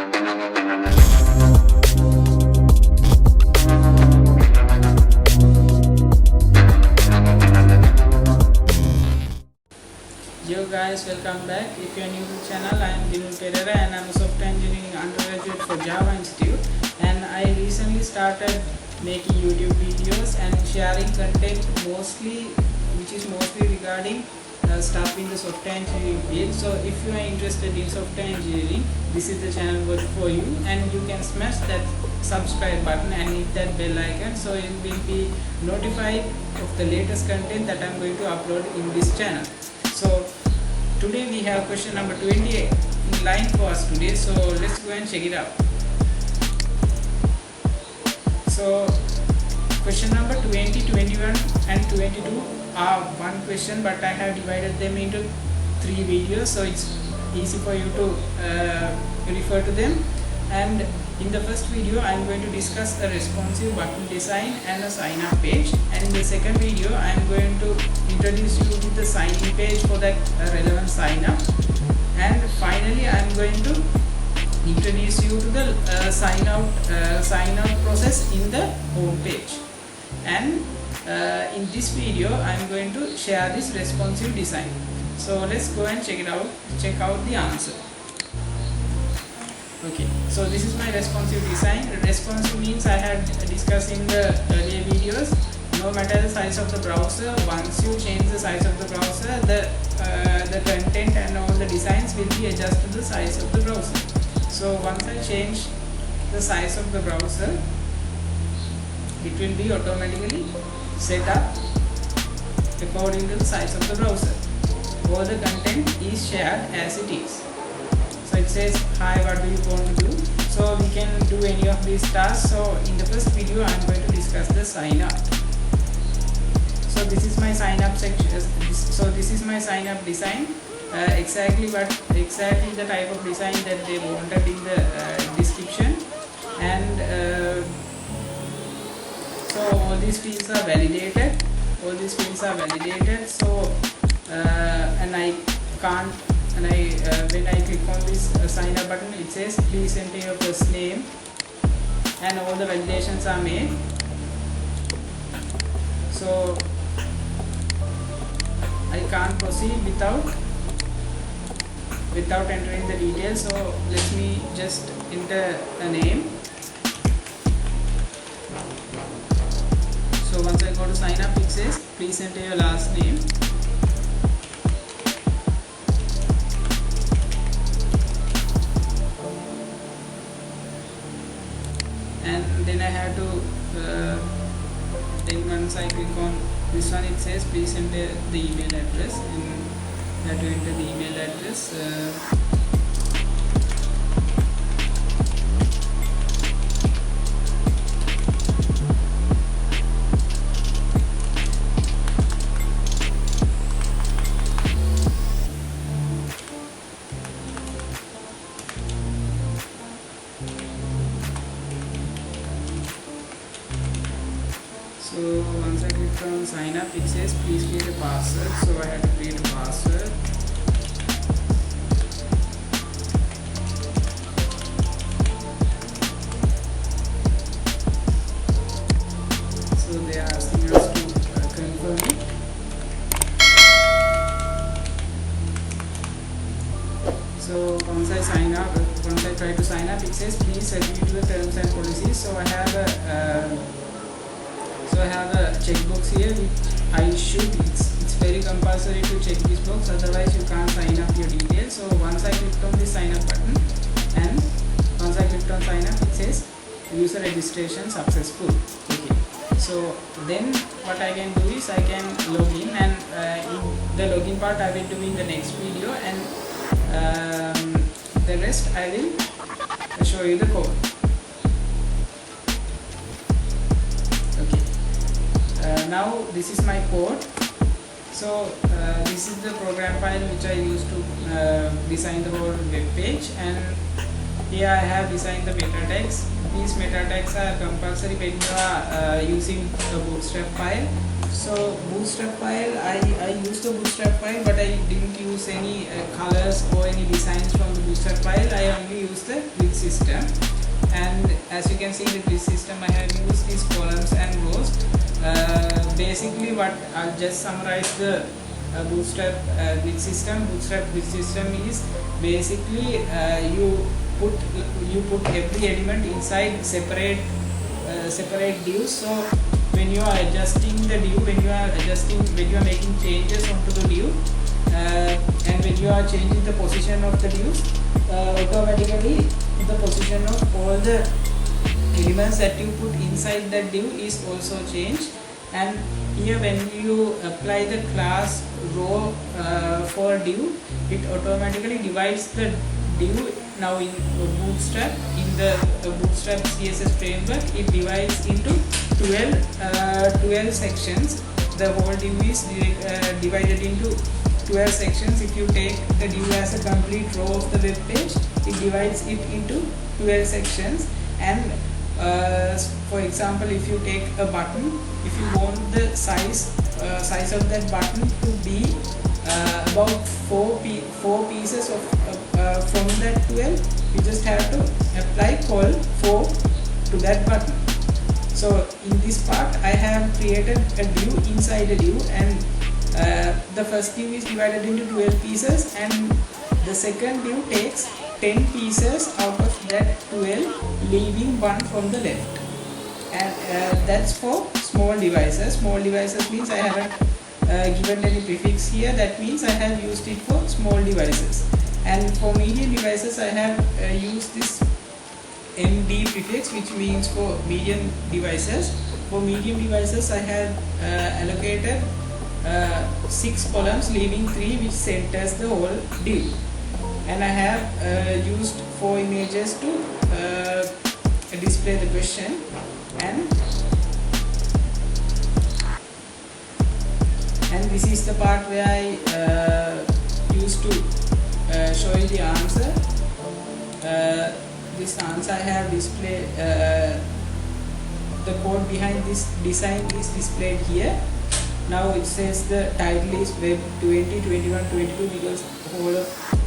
Yo guys, welcome back. If you are new to the channel, I am Dinul Pereira and I am a software engineering undergraduate for Java Institute, and I recently started making YouTube videos and sharing content which is mostly regarding stuff in the software engineering field. So if you are interested in software engineering, this is the channel for you, and you can smash that subscribe button and hit that bell icon so you will be notified of the latest content that I am going to upload in this channel. So today we have question number 28 in line for us today, so let's go and check it out. So question number 20, 21 and 22 are one question, but I have divided them into 3 videos so it's easy for you to refer to them. And in the first video I am going to discuss a responsive button design and a sign up page, and in the second video I am going to introduce you to the sign in page for that relevant sign up, and finally I am going to introduce you to the sign out process in the home page. And in this video I am going to share this responsive design. So let's go and check out the answer. Okay, so this is my responsive design. Responsive means I had discussed in the earlier videos, no matter the size of the browser, once you change the size of the browser, the content and all the designs will be adjusted to the size of the browser. So once I change the size of the browser, it will be automatically set up according to the size of the browser. All the content is shared as it is. So it says, hi, what do you want to do? So we can do any of these tasks. So in the first video I am going to discuss the sign up. So this is my sign up section. So this is my sign up design. Exactly the type of design that they wanted in the description. And so all these fields are validated. So when I click on this sign up button, it says please enter your first name, and all the validations are made. So I can't proceed without entering the details. So let me just enter a name. So once I go to sign up, it says please enter your last name. And then I have to then once I click on this one, it says please enter the email address, and I have to enter the email address. So once I click on sign up, it says please create a password. So I have to create a password. So they are asking us to confirm it. So once I try to sign up, it says please agree to the terms and policies. So I have a checkbox here which I should. It's very compulsory to check this box, otherwise you can't sign up your details. So once I clicked on the sign up button, and once I clicked on sign up, it says user registration successful. Okay, so then what I can do is I can log in, and in the login part I will do in the next video, and the rest I will show you the code. Now this is my code. So this is the program file which I used to design the whole web page, and here I have designed the meta tags. These meta tags are compulsory when you are using the bootstrap file. So bootstrap file, I used the bootstrap file, but I didn't use any colors or any designs from the bootstrap file. I only used the grid system, and as you can see in the grid system, I have used these columns and rows. Basically, what I'll just summarize the bootstrap grid system. Bootstrap grid system is basically you put every element inside separate divs. So when you are adjusting the div, when you are making changes onto the div, and when you are changing the position of the divs, automatically the position of all the elements that you put inside that div is also changed. And here when you apply the class row for div, it automatically divides the div. Now in Bootstrap, in the Bootstrap CSS framework, it divides into 12 sections. The whole div is divided into 12 sections. If you take the div as a complete row of the web page, it divides it into 12 sections. And for example, if you take a button, if you want the size of that button to be about 4 pieces of from that 12, you just have to apply col 4 to that button. So in this part, I have created a div inside a div, and the first div is divided into 12 pieces, and the second div takes 10 pieces out of that 12, leaving one from the left. And that's for small devices. Small devices means I haven't given any prefix here. That means I have used it for small devices. And for medium devices, I have used this MD prefix, which means for medium devices. For medium devices, I have allocated 6 columns, leaving 3, which centers the whole div. And I have used 4 images to display the question, and this is the part where I used to show you the answer. This answer I have displayed, the code behind this design is displayed here. Now it says the title is Web 20, 21, 22 because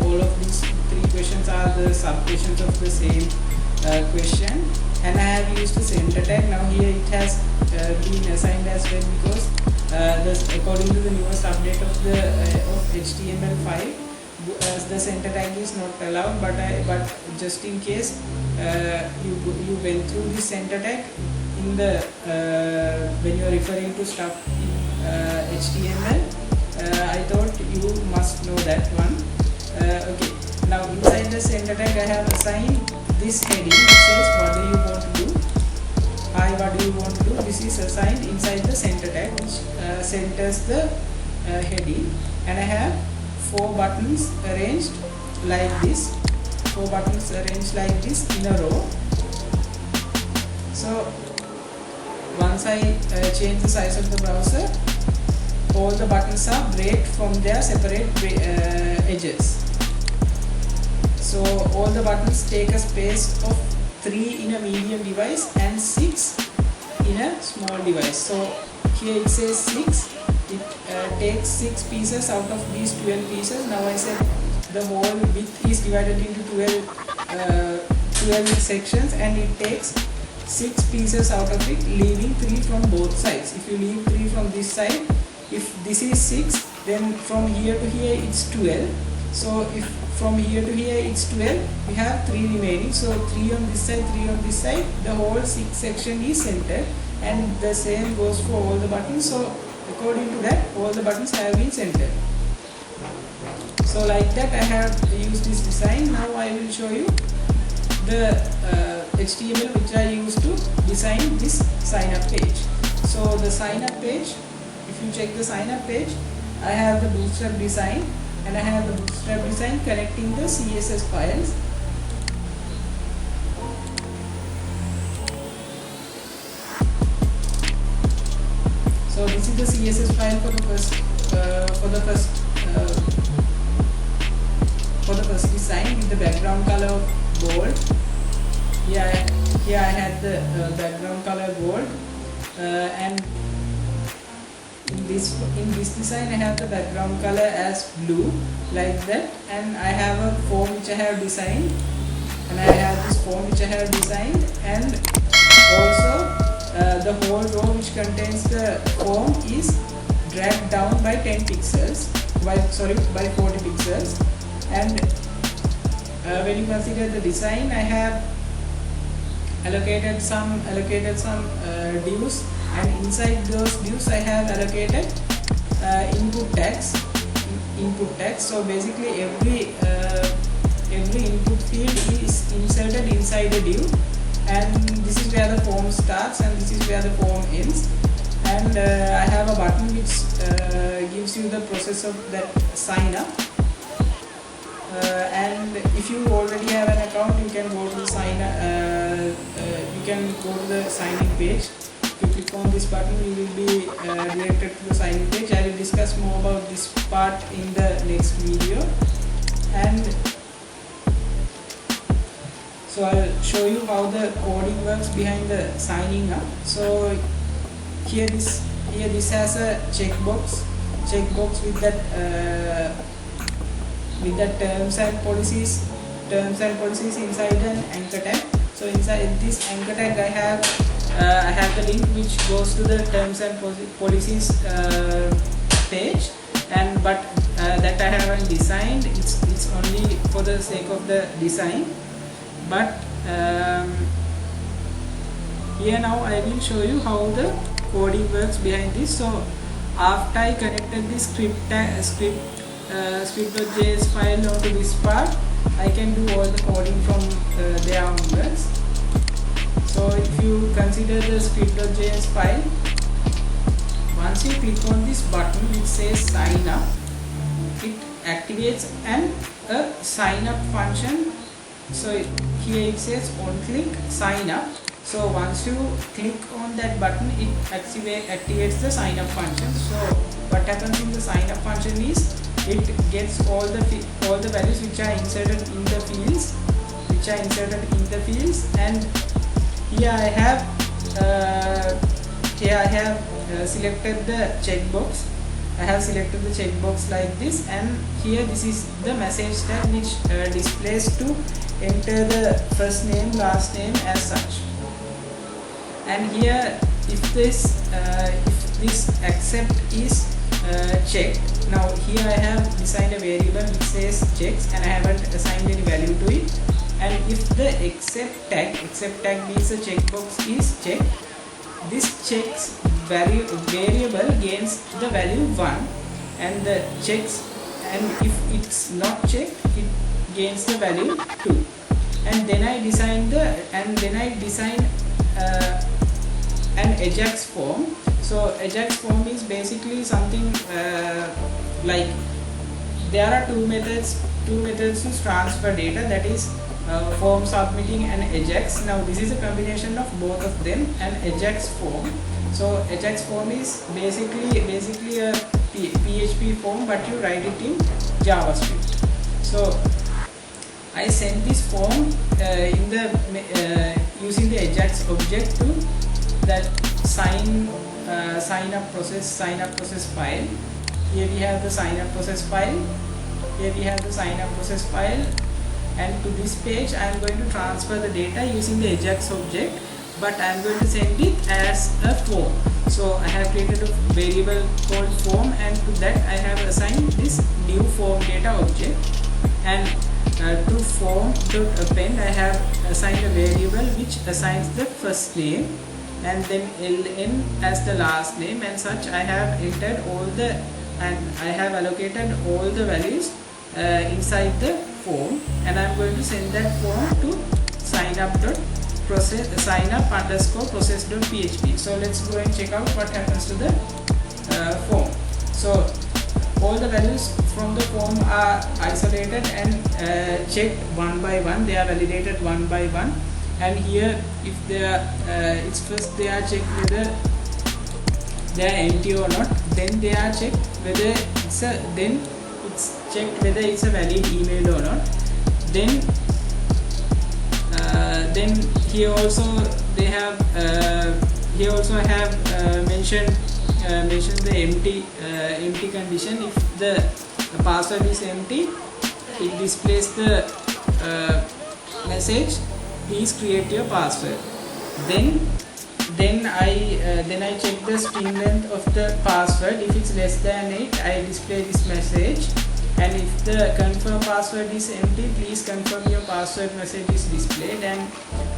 all of these 3 questions are the sub questions of the same question. And I have used the center tag. Now here it has been assigned as well because according to the newest update of the HTML5, the center tag is not allowed. But just in case you went through the center tag in the when you are referring to stuff in HTML, I thought you must know that one. Okay. Now inside the center tag, I have assigned this heading which says what do you want to do. Hi, what do you want to do? This is assigned inside the center tag, which centers the heading, and I have 4 buttons arranged like this. 4 buttons arranged like this in a row. So once I change the size of the browser, all the buttons are break from their separate edges. So all the buttons take a space of 3 in a medium device and 6 in a small device. So here it says 6. It takes 6 pieces out of these 12 pieces. Now I said the whole width is divided into 12 sections, and it takes 6 pieces out of it, leaving 3 from both sides. If you leave 3 from this side, if this is 6, then from here to here it's 12. So if from here to here it's 12, we have 3 remaining. So 3 on this side, 3 on this side, the whole 6 section is centered, and the same goes for all the buttons. So according to that, all the buttons have been centered. So like that, I have used this design. Now I will show you the HTML which I used to design this sign up page. So the sign up page, if you check the sign up page, I have the Bootstrap design, and I have the Bootstrap design connecting the CSS files. So this is the CSS file for the first design with the background color of gold. Here I had the background color gold, and in this design I have the background color as blue like that, and I have a form which I have designed, and I have this form which I have designed, and also the whole row which contains the form is dragged down by 10 pixels by 40 pixels. And when you consider the design, I have allocated some divs, and inside those divs I have allocated input tags. So basically every input field is inserted inside a div, and this is where the form starts and this is where the form ends. And I have a button which gives you the process of that sign up. And if you already have an account, you can go to the sign in page. If you click on this button, you will be directed to the sign in page. I will discuss more about this part in the next video. And so I'll show you how the coding works behind the signing up. So here this has a checkbox with that terms and policies inside an anchor tag. So inside this anchor tag I have the link which goes to the terms and policies page, but that I haven't designed. It's only for the sake of the design. But here now I will show you how the coding works behind this. So after I connected this script.js file onto this part, I can do all the coding from there onwards. So if you consider the script.js file, once you click on this button which says sign up, it activates a sign up function. So here it says on click sign up. So once you click on that button, it activates the sign up function. So what happens in the sign up function is it gets all the values which are inserted in the fields, and here I have selected the checkbox. I have selected the checkbox like this, and here this is the message tag which displays to enter the first name, last name as such. And here if this accept is checked. Now here I have designed a variable which says checks, and I haven't assigned any value to it. And if the accept tag means the checkbox is checked, this checks variable gains the value 1, and the checks, and if it's not checked, it gains the value 2. And then I design an Ajax form. So Ajax form is basically something like there are two methods to transfer data, that is form submitting and Ajax. Now this is a combination of both of them, an Ajax form. So Ajax form is basically a PHP form, but you write it in JavaScript. So I send this form using the Ajax object to that sign up process file. Here we have the sign up process file. And to this page I am going to transfer the data using the Ajax object, but I am going to send it as a form. So I have created a variable called form, and to that I have assigned this new form data object. And to form.append I have assigned a variable which assigns the first name, and then ln as the last name, and such. I have entered I have allocated all the values inside the form, and I am going to send that form to signup_process.php. So let's go and check out what happens to the form. So all the values from the form are isolated and checked one by one. They are validated one by one. And here, if they are, it's first they are checked whether they are empty or not. Then they are checked whether it's a valid email or not. Then here also they have I have mentioned mention the empty condition. If the password is empty, it displays the message, please create your password. Then I check the string length of the password. If it's less than 8, I display this message. And if the confirm password is empty, please confirm your password message is displayed. And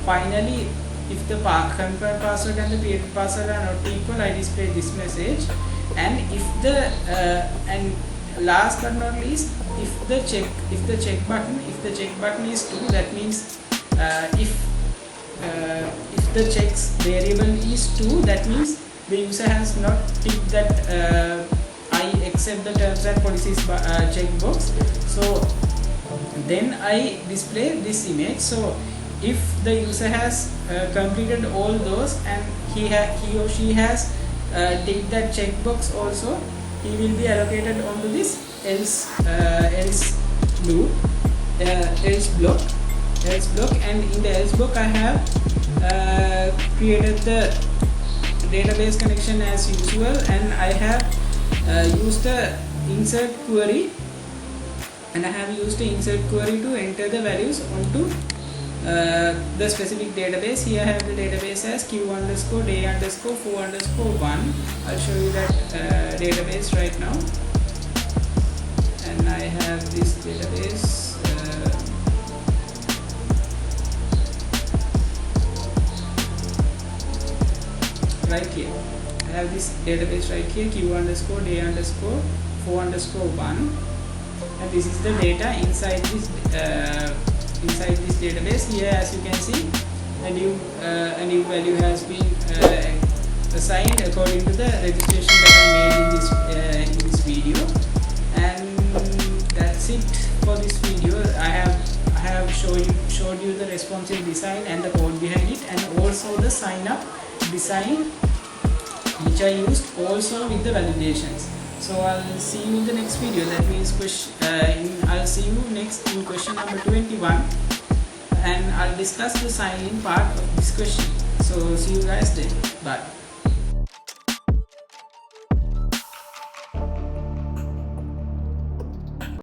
finally, if the confirm password and the created password are not equal, I display this message. And if the and last but not least, if the check button is true, that means if the checks variable is true, that means the user has not ticked that I accept the terms and policies checkbox. So then I display this image. So if the user has completed all those and he or she has ticked that checkbox also, he will be allocated onto this else loop, else block. And in the else block I have created the database connection as usual, and I have used the insert query, to enter the values onto the specific database. Here I have the database as q_day_4_1. I'll show you that database right now. And I have this database right here. I have this database right here, q_day_4_1, and this is the data inside this database. Here, as you can see, a new value has been assigned according to the registration that I made in this video. And that's it for this video. I have showed you the responsive design and the code behind it, and also the sign up design which I used also with the validations. So I'll see you in the next video. That means I'll see you next in question number 21, and I'll discuss the sign in part of this question. So see you guys then. Bye.